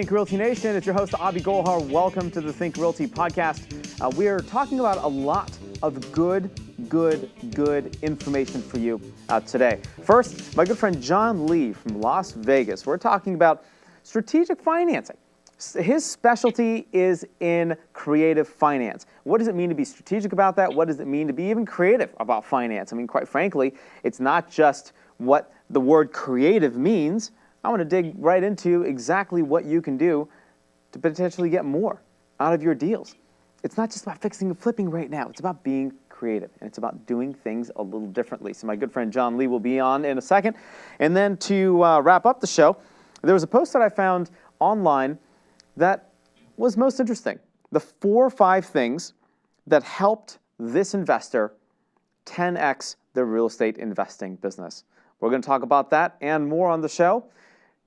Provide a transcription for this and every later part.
Think Realty Nation. It's your host, Abhi Golhar. Welcome to the Think Realty podcast. We are talking about a lot of good information for you today. First, my good friend John Lee from Las Vegas. We're talking about strategic financing. His specialty is in creative finance. What does it mean to be strategic about that? What does it mean to be even creative about finance? I mean, quite frankly, it's not just what the word creative means. I want to dig right into exactly what you can do to potentially get more out of your deals. It's not just about fixing and flipping right now. It's about being creative, and it's about doing things a little differently. So my good friend John Lee will be on in a second. And then to wrap up the show, there was a post that I found online that was most interesting. The 4 or 5 things that helped this investor 10x their real estate investing business. We're going to talk about that and more on the show.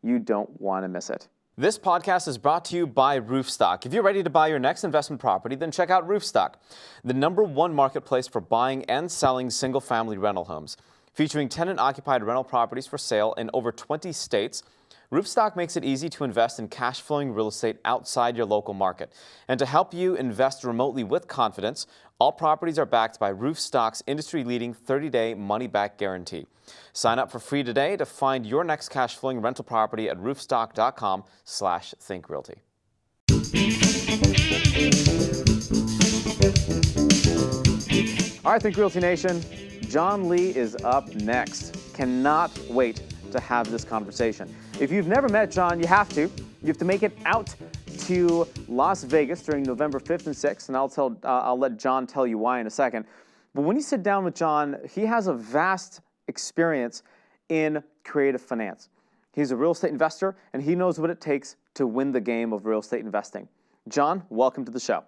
You don't want to miss it. This podcast is brought to you by Roofstock. If you're ready to buy your next investment property, then check out Roofstock, the #1 marketplace for buying and selling single-family rental homes. Featuring tenant-occupied rental properties for sale in over 20 states, Roofstock makes it easy to invest in cash-flowing real estate outside your local market. And to help you invest remotely with confidence, all properties are backed by Roofstock's industry-leading 30-day money-back guarantee. Sign up for free today to find your next cash-flowing rental property at roofstock.com/thinkrealty. All right, Think Realty Nation, John Lee is up next. Cannot wait to have this conversation. If you've never met John, you have to. You have to make it out to Las Vegas during November 5th and 6th, and I'll let John tell you why in a second. But when you sit down with John, he has a vast experience in creative finance. He's a real estate investor, and he knows what it takes to win the game of real estate investing. John, welcome to the show.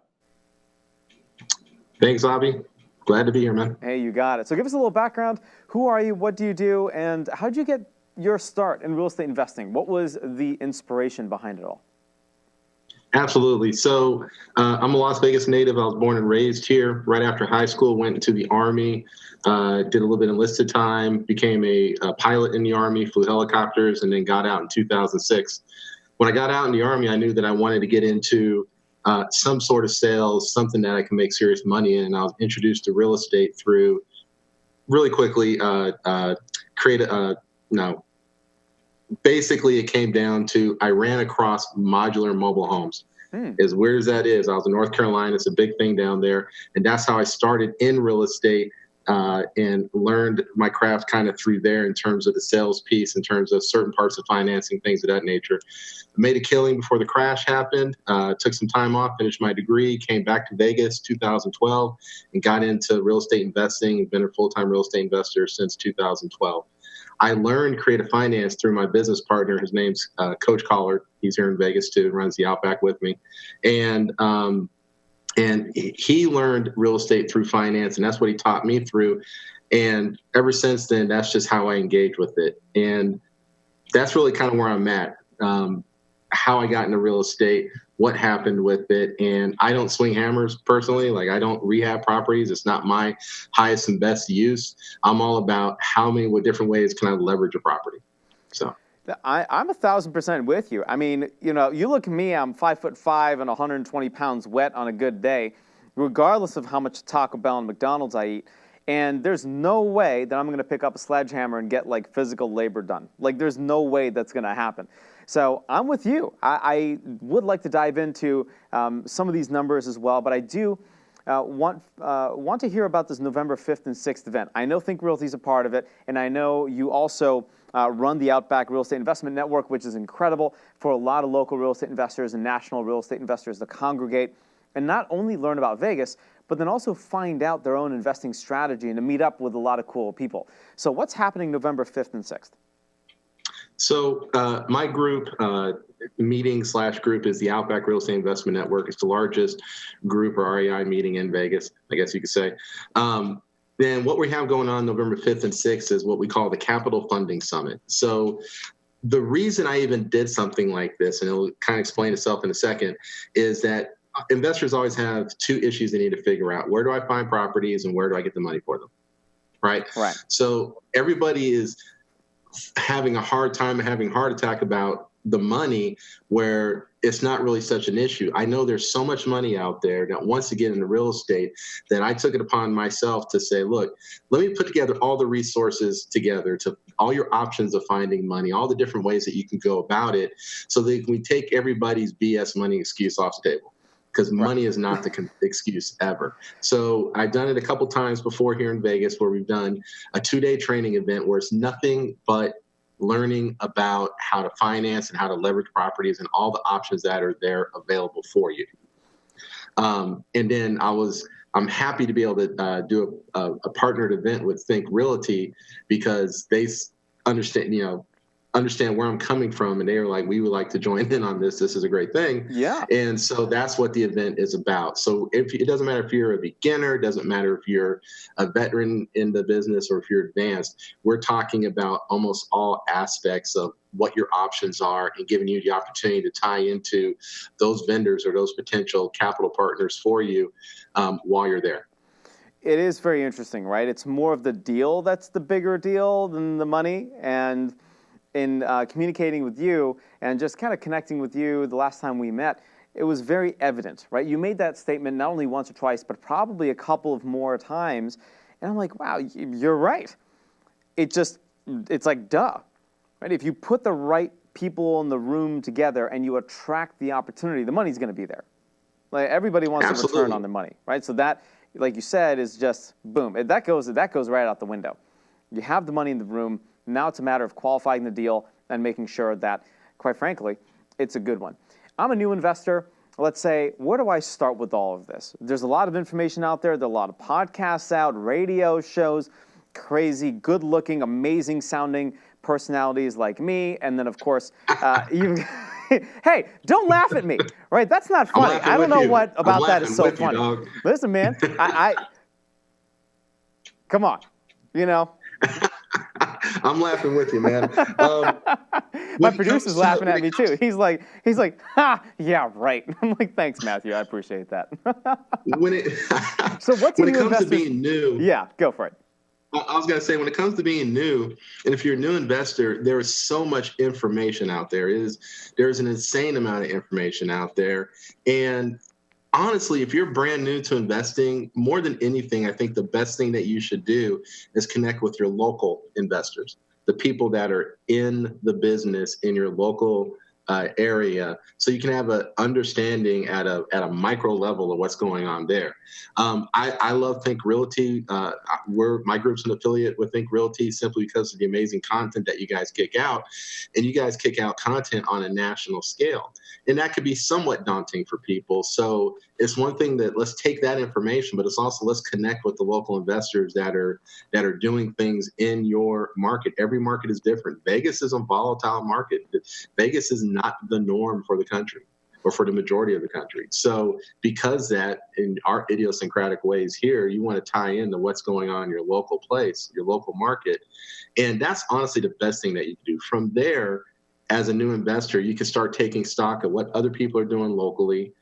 Thanks, Abhi. Glad to be here, man. Hey, you got it. So give us a little background. Who are you? What do you do? And how did you get your start in real estate investing? What was the inspiration behind it all? Absolutely. So I'm a Las Vegas native. I was born and raised here. Right after high school, went into the Army, did a little bit of enlisted time, became a pilot in the Army, flew helicopters, and then got out in 2006. When I got out in the Army, I knew that I wanted to get into some sort of sales, something that I can make serious money in. And I was introduced to real estate through really quickly basically it came down to I ran across modular mobile homes. As weird as that is, I was in North Carolina. It's a big thing down there. And that's how I started in real estate and learned my craft kind of through there in terms of the sales piece, in terms of certain parts of financing, things of that nature. I made a killing before the crash happened, took some time off, finished my degree, came back to Vegas 2012 and got into real estate investing and been a full-time real estate investor since 2012. I learned creative finance through my business partner. His name's Coach Collard. He's here in Vegas too, and runs the Outback with me. And he learned real estate through finance, and that's what he taught me through. And ever since then, that's just how I engage with it. And that's really kind of where I'm at, how I got into real estate, what happened with it. And I don't swing hammers personally. Like, I don't rehab properties. It's not my highest and best use. I'm all about what different ways can I leverage a property. So I'm 1,000% with you. I mean, you look at me, I'm 5'5" and 120 pounds wet on a good day, regardless of how much Taco Bell and McDonald's I eat. And there's no way that I'm going to pick up a sledgehammer and get like physical labor done. Like, there's no way that's going to happen. So I'm with you. I would like to dive into some of these numbers as well, but I do want to hear about this November 5th and 6th event. I know Think Realty is a part of it, and I know you also run the Outback Real Estate Investment Network, which is incredible for a lot of local real estate investors and national real estate investors to congregate and not only learn about Vegas, but then also find out their own investing strategy and to meet up with a lot of cool people. So what's happening November 5th and 6th? So my group, meeting/group, is the Outback Real Estate Investment Network. It's the largest group or REI meeting in Vegas, I guess you could say. Then what we have going on November 5th and 6th is what we call the Capital Funding Summit. So the reason I even did something like this, and it'll kind of explain itself in a second, is that investors always have 2 issues they need to figure out. Where do I find properties and where do I get the money for them? Right? So everybody is having a hard time, having a heart attack about the money where it's not really such an issue. I know there's so much money out there that wants to get into real estate that I took it upon myself to say, look, let me put together all the resources together to all your options of finding money, all the different ways that you can go about it, so that we take everybody's BS money excuse off the table. Because money is not the excuse ever. So I've done it a couple times before here in Vegas, where we've done a 2-day training event where it's nothing but learning about how to finance and how to leverage properties and all the options that are there available for you. And then I'm happy to be able to do a partnered event with Think Realty, because they understand where I'm coming from, and they are like, we would like to join in on this. This is a great thing. Yeah. And so that's what the event is about. So it doesn't matter if you're a beginner, it doesn't matter if you're a veteran in the business or if you're advanced. We're talking about almost all aspects of what your options are and giving you the opportunity to tie into those vendors or those potential capital partners for you while you're there. It is very interesting, right? It's more of the deal that's the bigger deal than the money. And in communicating with you and just kind of connecting with you the last time we met, it was very evident, right? You made that statement not only once or twice, but probably a couple of more times. And I'm like, wow, you're right. It's like, duh, right? If you put the right people in the room together and you attract the opportunity, the money's going to be there. Like, everybody wants a return on their money, right? So that, like you said, is just boom. That goes right out the window. You have the money in the room. Now it's a matter of qualifying the deal and making sure that, quite frankly, it's a good one. I'm a new investor. Let's say, where do I start with all of this? There's a lot of information out there. There are a lot of podcasts out, radio shows, crazy, good-looking, amazing-sounding personalities like me. And then, of course, hey, don't laugh at me, right? That's not funny. I don't know what about that is so funny. Listen, man, come on, I'm laughing with you, man. My producer's laughing at me too. He's like, ha, yeah, right. I'm like, thanks, Matthew. I appreciate that. when it comes to being new, yeah, go for it. I was going to say, when it comes to being new, and if you're a new investor, there is so much information out there. There's an insane amount of information out there. And honestly, if you're brand new to investing, more than anything, I think the best thing that you should do is connect with your local investors, the people that are in the business in your local area, so you can have an understanding at a micro level of what's going on there. I love Think Realty. My group's an affiliate with Think Realty simply because of the amazing content that you guys kick out, and you guys kick out content on a national scale, and that could be somewhat daunting for people. So it's one thing that let's take that information, but it's also let's connect with the local investors that are doing things in your market. Every market is different. Vegas is a volatile market. Vegas is not the norm for the country or for the majority of the country. So because that, in our idiosyncratic ways here, you want to tie into what's going on in your local place, your local market. And that's honestly the best thing that you can do. From there, as a new investor, you can start taking stock of what other people are doing locally,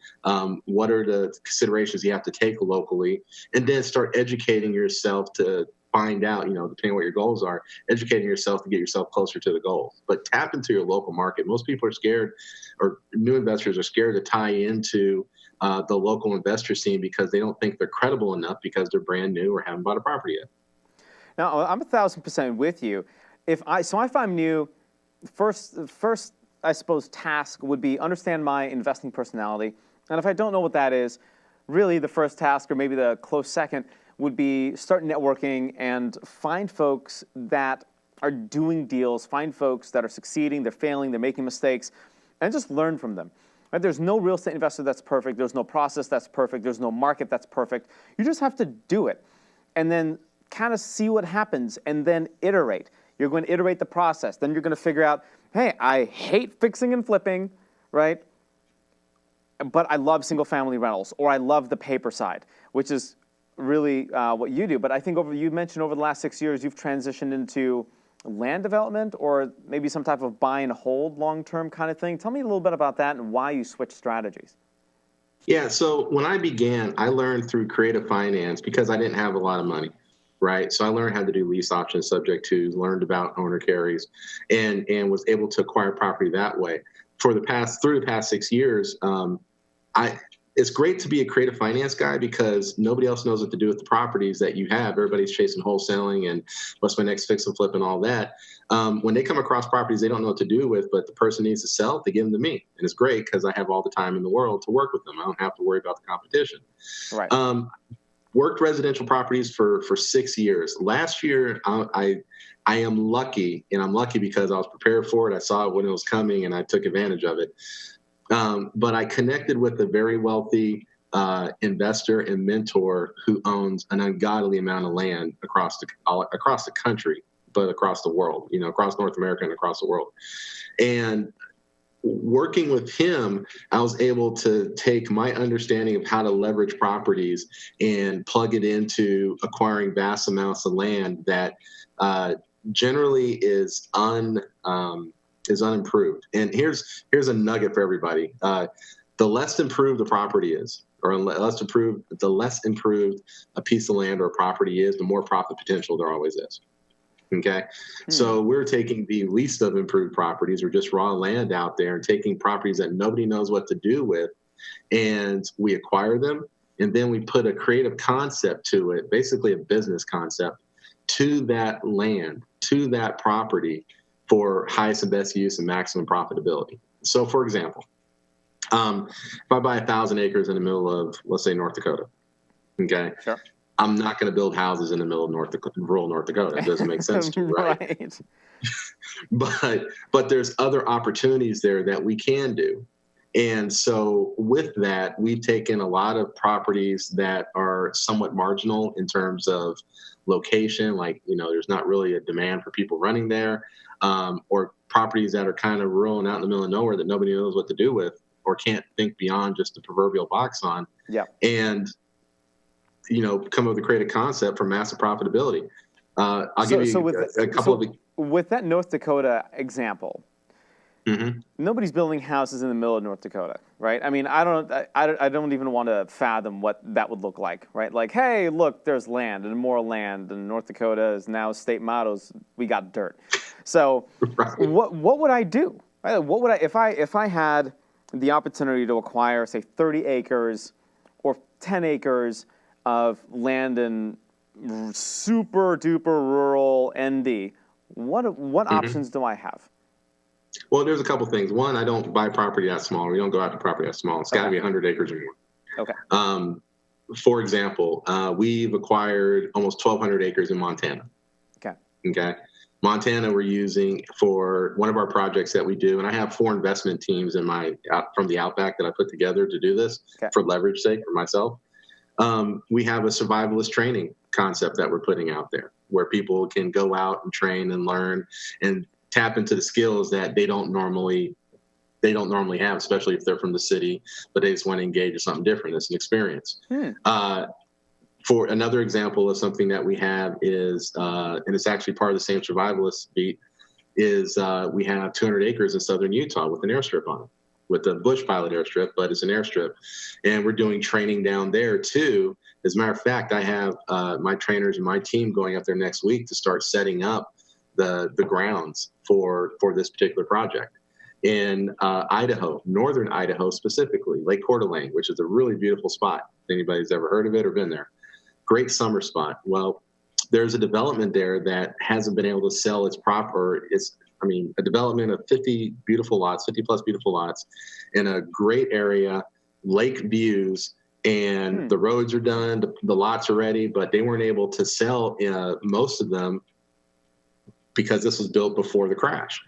what are the considerations you have to take locally, and then start educating yourself to find out, depending on what your goals are, educating yourself to get yourself closer to the goals. But tap into your local market. Most people are scared, or new investors are scared to tie into the local investor scene because they don't think they're credible enough because they're brand new or haven't bought a property yet. Now, I'm 1,000% with you. If I'm new, first, I suppose, task would be understand my investing personality. And if I don't know what that is, really the first task, or maybe the close second, would be start networking and find folks that are doing deals, find folks that are succeeding, they're failing, they're making mistakes, and just learn from them. Right? There's no real estate investor that's perfect. There's no process that's perfect. There's no market that's perfect. You just have to do it and then kind of see what happens and then iterate. You're going to iterate the process. Then you're going to figure out, hey, I hate fixing and flipping, right? But I love single-family rentals, or I love the paper side, which is really what you do. But I think you mentioned over the last 6 years, you've transitioned into land development or maybe some type of buy and hold long-term kind of thing. Tell me a little bit about that and why you switched strategies. Yeah, so when I began, I learned through creative finance because I didn't have a lot of money, right? So I learned how to do lease options, subject to, learned about owner carries, and was able to acquire property that way. Through the past 6 years, it's great to be a creative finance guy because nobody else knows what to do with the properties that you have. Everybody's chasing wholesaling and what's my next fix and flip and all that. When they come across properties they don't know what to do with, but the person needs to sell, they give them to me. And it's great because I have all the time in the world to work with them. I don't have to worry about the competition. Right. Worked residential properties for 6 years. Last year, I am lucky, and I'm lucky because I was prepared for it. I saw it when it was coming, and I took advantage of it. But I connected with a very wealthy investor and mentor who owns an ungodly amount of land across the country, but across the world, across North America and across the world. And working with him, I was able to take my understanding of how to leverage properties and plug it into acquiring vast amounts of land that generally is unimproved. And here's a nugget for everybody. The less improved the property is, or the less improved a piece of land or a property is, the more profit potential there always is. Okay. So we're taking the least of improved properties or just raw land out there and taking properties that nobody knows what to do with, and we acquire them. And then we put a creative concept to it, basically a business concept, to that land, to that property, for highest and best use and maximum profitability. So, for example, if I buy 1,000 acres in the middle of, let's say, North Dakota, okay, Sure. I'm not going to build houses in the middle of rural North Dakota. It doesn't make sense to me, right? But there's other opportunities there that we can do. And so with that, we've taken a lot of properties that are somewhat marginal in terms of location, like, there's not really a demand for people running there, or properties that are kind of rural and out in the middle of nowhere that nobody knows what to do with or can't think beyond just the proverbial box on. Yeah. And, come up with a creative concept for massive profitability. I'll give you a couple of... With that North Dakota example, mm-hmm. Nobody's building houses in the middle of North Dakota, right? I mean, I don't even want to fathom what that would look like, right? Like, hey, look, there's land and more land, and North Dakota is now state mottos. We got dirt. So, right. What would I do? Right? What would if I had the opportunity to acquire, say, 30 acres or 10 acres of land in super duper rural ND? What mm-hmm. options do I have? Well, there's a couple things. One, I don't buy property that small. We don't go after property that small. It's got to be 100 acres or more. Okay. For example, we've acquired almost 1,200 acres in Montana. Okay. Montana we're using for one of our projects that we do, and I have 4 investment teams from the Outback that I put together to do this for leverage sake for myself. We have a survivalist training concept that we're putting out there where people can go out and train and learn and tap into the skills that they don't normally have, especially if they're from the city, but they just want to engage in something different. It's an experience. For another example of something that we have is, and it's actually part of the same survivalist beat, is we have 200 acres in southern Utah with an airstrip on it, with a bush pilot airstrip, but it's an airstrip. And we're doing training down there too. As a matter of fact, I have my trainers and my team going up there next week to start setting up the grounds for this particular project. In Idaho, northern Idaho specifically, Lake Coeur d'Alene, which is a really beautiful spot. If anybody's ever heard of it or been there. Great summer spot. Well, there's a development there that hasn't been able to sell its a development of 50 plus beautiful lots in a great area, lake views, and the roads are done, the lots are ready, but they weren't able to sell most of them because this was built before the crash.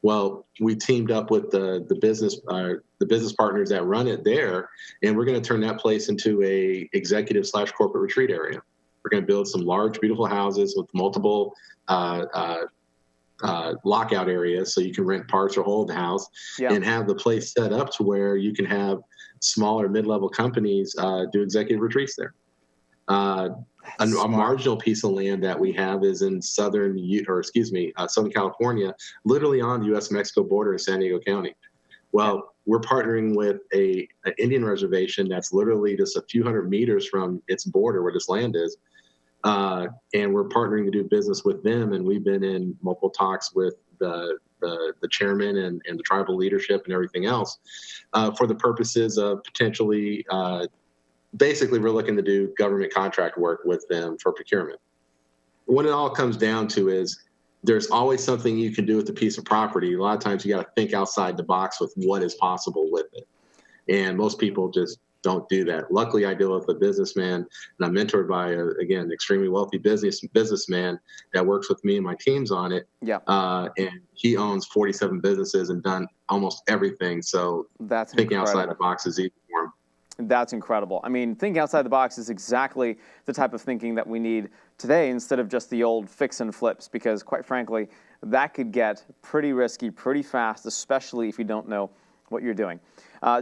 Well, we teamed up with the business partners that run it there, and we're going to turn that place into a executive/corporate retreat area. We're going to build some large, beautiful houses with multiple lockout areas, so you can rent parts or whole of the house, and have the place set up to where you can have smaller, mid-level companies do executive retreats there. A marginal piece of land that we have is in Southern California, literally on the U.S.-Mexico border in San Diego County. Well, we're partnering with an Indian reservation that's literally just a few hundred meters from its border where this land is. and we're partnering to do business with them. And we've been in multiple talks with the chairman and the tribal leadership and everything else for the purposes of potentially, basically, we're looking to do government contract work with them for procurement. What it all comes down to is there's always something you can do with a piece of property. A lot of times you got to think outside the box with what is possible with it. And most people just don't do that. Luckily, I deal with a businessman, and I'm mentored by, again, extremely wealthy businessman that works with me and my teams on it. Yeah. And he owns 47 businesses and done almost everything. So that's thinking incredible. outside the box is easy for him. That's incredible. I mean, thinking outside the box is exactly the type of thinking that we need today instead of just the old fix and flips, because quite frankly, that could get pretty risky pretty fast, especially if you don't know what you're doing.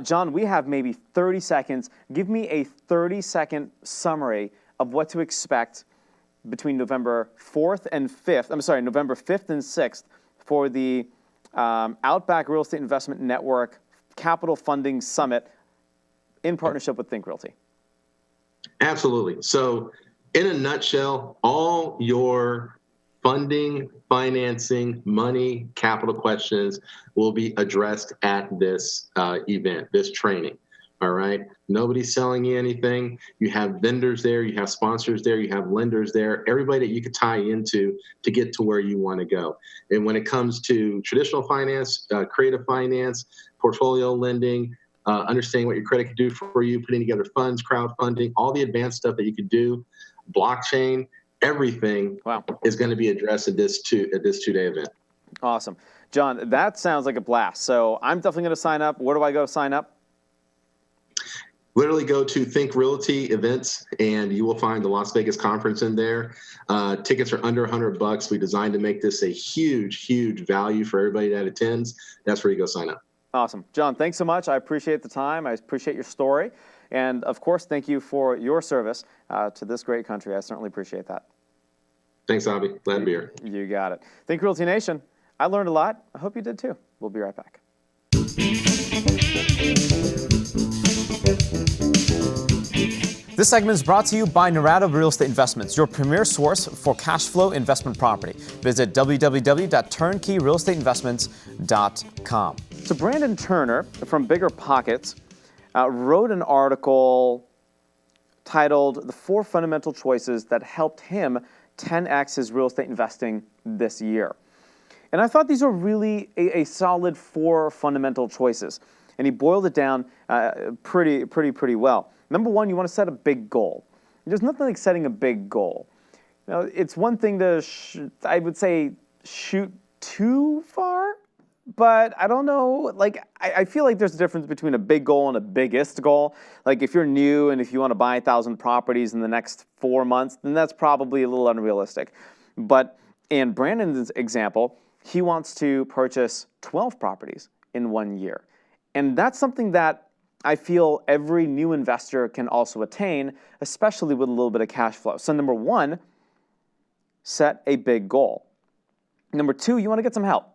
John, we have maybe 30 seconds. Give me a 30-second summary of what to expect between November 4th and 5th. I'm sorry, November 5th and 6th for the Outback Real Estate Investment Network Capital Funding Summit in partnership with Think Realty. Absolutely. So in a nutshell, all your funding, financing, money, capital questions will be addressed at this event, this training. All right. Nobody's selling you anything. You have vendors there. You have sponsors there. You have lenders there. Everybody that you could tie into to get to where you want to go. And when it comes to traditional finance, creative finance, portfolio lending, understanding what your credit could do for you, putting together funds, crowdfunding, all the advanced stuff that you could do, blockchain, everything is going to be addressed at this two-day event. Awesome. John, that sounds like a blast. So I'm definitely going to sign up. Where do I go to sign up? Literally go to Think Realty events, and you will find the Las Vegas conference in there. Tickets are under $100. We designed to make this a huge, huge value for everybody that attends. That's where you go sign up. Awesome. John, thanks so much. I appreciate the time. I appreciate your story. And, of course, thank you for your service to this great country. I certainly appreciate that. Thanks, Abhi. Glad to be here. You got it. Think Realty Nation. I learned a lot. I hope you did, too. We'll be right back. This segment is brought to you by Narada Real Estate Investments, your premier source for cash flow investment property. Visit www.turnkeyrealestateinvestments.com. So Brandon Turner from Bigger Pockets wrote an article titled The 4 Fundamental Choices That Helped Him 10x His Real Estate Investing This Year. And I thought these were really a solid 4 fundamental choices. And he boiled it down pretty well. Number 1, you want to set a big goal. There's nothing like setting a big goal. You know, it's one thing to, I would say, shoot too far, but I don't know. Like, I feel like there's a difference between a big goal and a biggest goal. Like, if you're new and if you want to buy 1,000 properties in the next 4 months, then that's probably a little unrealistic. But in Brandon's example, he wants to purchase 12 properties in 1 year. And that's something that I feel every new investor can also attain, especially with a little bit of cash flow. So number 1, set a big goal. Number 2, you want to get some help.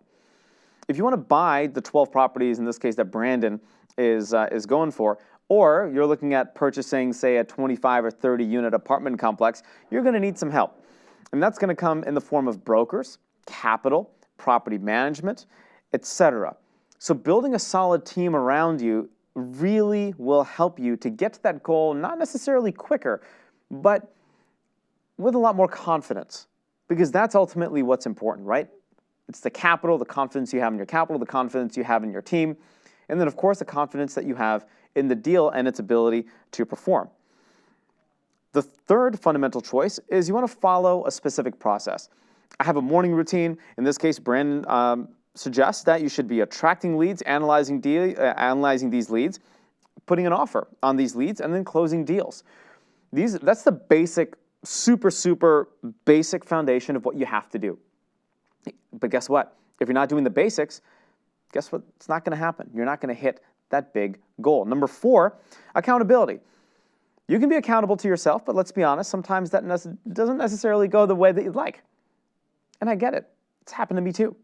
If you want to buy the 12 properties, in this case that Brandon is going for, or you're looking at purchasing, say, a 25 or 30 unit apartment complex, you're going to need some help. And that's going to come in the form of brokers, capital, property management, etc. So building a solid team around you really will help you to get to that goal, not necessarily quicker, but with a lot more confidence, because that's ultimately what's important, right? It's the capital, the confidence you have in your capital, the confidence you have in your team, and then, of course, the confidence that you have in the deal and its ability to perform. The 3rd fundamental choice is you want to follow a specific process. I have a morning routine. In this case, Brandon suggests that you should be attracting leads, analyzing these leads, putting an offer on these leads, and then closing deals. That's the basic, super basic foundation of what you have to do. But guess what? If you're not doing the basics, guess what? It's not going to happen. You're not going to hit that big goal. Number 4, accountability. You can be accountable to yourself, but let's be honest, sometimes that doesn't necessarily go the way that you'd like. And I get it. It's happened to me too.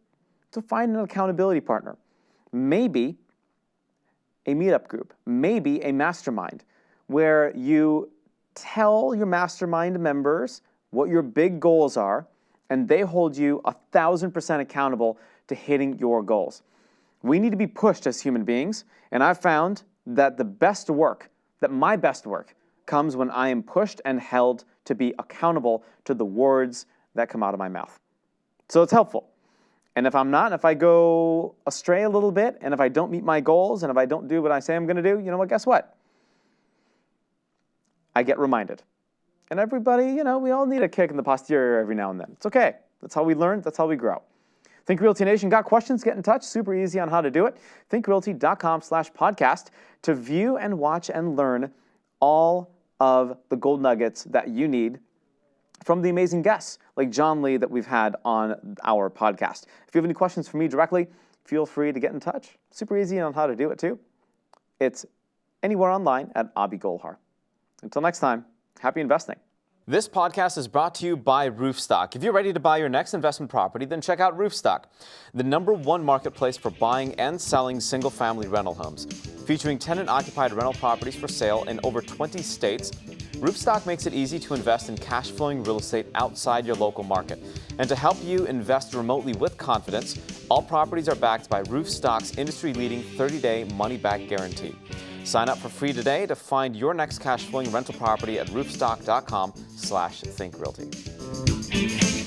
So find an accountability partner. Maybe a meetup group, maybe a mastermind, where you tell your mastermind members what your big goals are, and they hold you 1,000% accountable to hitting your goals. We need to be pushed as human beings, and I've found that my best work comes when I am pushed and held to be accountable to the words that come out of my mouth. So it's helpful. And if I'm not, if I go astray a little bit, and if I don't meet my goals, and if I don't do what I say I'm going to do, you know what, guess what? I get reminded. And everybody, we all need a kick in the posterior every now and then. It's okay. That's how we learn. That's how we grow. Think Realty Nation, got questions? Get in touch. Super easy on how to do it. thinkrealty.com/podcast to view and watch and learn all of the gold nuggets that you need from the amazing guests like John Lee that we've had on our podcast. If you have any questions for me directly, feel free to get in touch. Super easy on how to do it too. It's anywhere online at Abhi Golhar. Until next time, happy investing. This podcast is brought to you by Roofstock. If you're ready to buy your next investment property, then check out Roofstock, the #1 marketplace for buying and selling single-family rental homes. Featuring tenant-occupied rental properties for sale in over 20 states, Roofstock makes it easy to invest in cash-flowing real estate outside your local market. And to help you invest remotely with confidence, all properties are backed by Roofstock's industry-leading 30-day money-back guarantee. Sign up for free today to find your next cash-flowing rental property at roofstock.com/thinkrealty.